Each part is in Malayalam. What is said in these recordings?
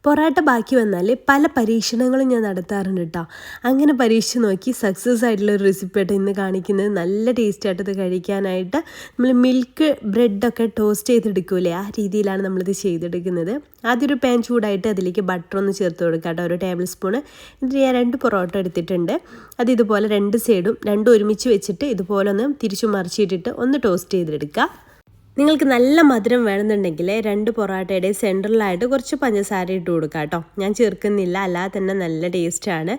പൊറോട്ട ബാക്കി വന്നാൽ പല പരീക്ഷണങ്ങളും ഞാൻ നടത്താറുണ്ട് കേട്ടോ. അങ്ങനെ പരീക്ഷിച്ച് നോക്കി സക്സസ് ആയിട്ടുള്ള ഒരു റെസിപ്പി ആയിട്ട് ഇന്ന് കാണിക്കുന്നത്. നല്ല ടേസ്റ്റ് ആയിട്ട് ഇത് കഴിക്കാനായിട്ട് നമ്മൾ മിൽക്ക് ബ്രെഡൊക്കെ ടോസ്റ്റ് ചെയ്തെടുക്കൂലേ, ആ രീതിയിലാണ് നമ്മളിത് ചെയ്തെടുക്കുന്നത്. ആദ്യം ഒരു പാൻ ചൂടായിട്ട് അതിലേക്ക് ബട്ടർ ഒന്ന് ചേർത്ത് കൊടുക്കുക കേട്ടോ, 1 ടേബിൾ സ്പൂണ്. എന്നിട്ട് ഞാൻ 2 പൊറോട്ട എടുത്തിട്ടുണ്ട്. അത് ഇതുപോലെ 2 സൈഡും രണ്ടും ഒരുമിച്ച് വെച്ചിട്ട് ഇതുപോലെ ഒന്ന് തിരിച്ചു മറിച്ചിട്ടിട്ട് ഒന്ന് ടോസ്റ്റ് ചെയ്തെടുക്കുക. നിങ്ങൾക്ക് നല്ല മധുരം വേണമെന്നുണ്ടെങ്കിൽ 2 പൊറോട്ടയുടെ സെൻറ്ററിലായിട്ട് കുറച്ച് പഞ്ചസാര ഇട്ട് കൊടുക്കുക കേട്ടോ. ഞാൻ ചേർക്കുന്നില്ല, അല്ലാതെ തന്നെ നല്ല ടേസ്റ്റാണ്.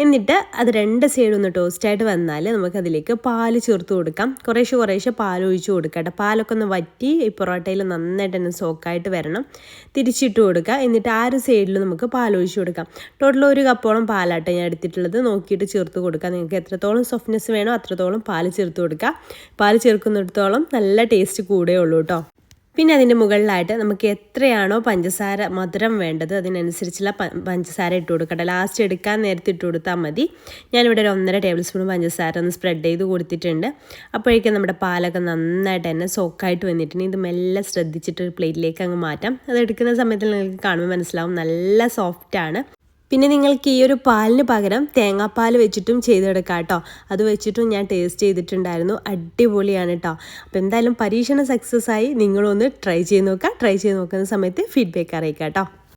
എന്നിട്ട് അത് 2 സൈഡും ഒന്ന് ടോസ്റ്റായിട്ട് വന്നാൽ നമുക്കതിലേക്ക് പാല് ചേർത്ത് കൊടുക്കാം. കുറേശ്ശെ പാൽ ഒഴിച്ച് കൊടുക്കുക കേട്ടോ. പാലൊക്കെ ഒന്ന് വറ്റി ഈ പൊറോട്ടയിൽ നന്നായിട്ട് തന്നെ സോക്കായിട്ട് വരണം. തിരിച്ചിട്ട് കൊടുക്കുക. എന്നിട്ട് 6 സൈഡിലും നമുക്ക് പാൽ ഒഴിച്ച് കൊടുക്കാം. ടോട്ടൽ 1 കപ്പോളം പാലാട്ടോ ഞാൻ എടുത്തിട്ടുള്ളത്. നോക്കിയിട്ട് ചേർത്ത് കൊടുക്കുക. നിങ്ങൾക്ക് എത്രത്തോളം സോഫ്റ്റ്നെസ് വേണോ അത്രത്തോളം പാൽ ചേർത്ത് കൊടുക്കുക. പാൽ ചേർക്കുന്നിടത്തോളം നല്ല ടേസ്റ്റ് കൂടെ ഉള്ളൂ കേട്ടോ. പിന്നെ അതിൻ്റെ മുകളിലായിട്ട് നമുക്ക് എത്രയാണോ പഞ്ചസാര മധുരം വേണ്ടത് അതിനനുസരിച്ചുള്ള പഞ്ചസാര ഇട്ട് കൊടുക്കട്ടെ. ലാസ്റ്റ് എടുക്കാൻ നേരത്തെ ഇട്ട് കൊടുത്താൽ മതി. ഞാനിവിടെ ഒരു 1.5 ടേബിൾ സ്പൂൺ പഞ്ചസാര ഒന്ന് സ്പ്രെഡ് ചെയ്ത് കൊടുത്തിട്ടുണ്ട്. അപ്പോഴേക്കും നമ്മുടെ പാലൊക്കെ നന്നായിട്ട് തന്നെ സോക്കായിട്ട് വന്നിട്ടുണ്ട്. ഇത് മെല്ലെ ശ്രദ്ധിച്ചിട്ട് ഒരു പ്ലേറ്റിലേക്ക് അങ്ങ് മാറ്റാം. അത് എടുക്കുന്ന സമയത്ത് നിങ്ങൾക്ക് കാണുമ്പോൾ മനസ്സിലാവും നല്ല സോഫ്റ്റാണ്. പിന്നെ നിങ്ങൾക്ക് ഈ ഒരു പാലിന് പകരം തേങ്ങാപ്പാൽ വെച്ചിട്ടും ചെയ്തെടുക്കാം കേട്ടോ. അത് വെച്ചിട്ടും ഞാൻ ടേസ്റ്റ് ചെയ്തിട്ടുണ്ടായിരുന്നു. അടിപൊളിയാണ് കേട്ടോ. അപ്പോൾ എന്തായാലും പരീക്ഷണം സക്സസ് ആയി. നിങ്ങളൊന്ന് ട്രൈ ചെയ്ത് നോക്കുക. ട്രൈ ചെയ്ത് നോക്കുന്ന സമയത്ത് ഫീഡ്ബാക്ക് അറിയിക്കാം കേട്ടോ.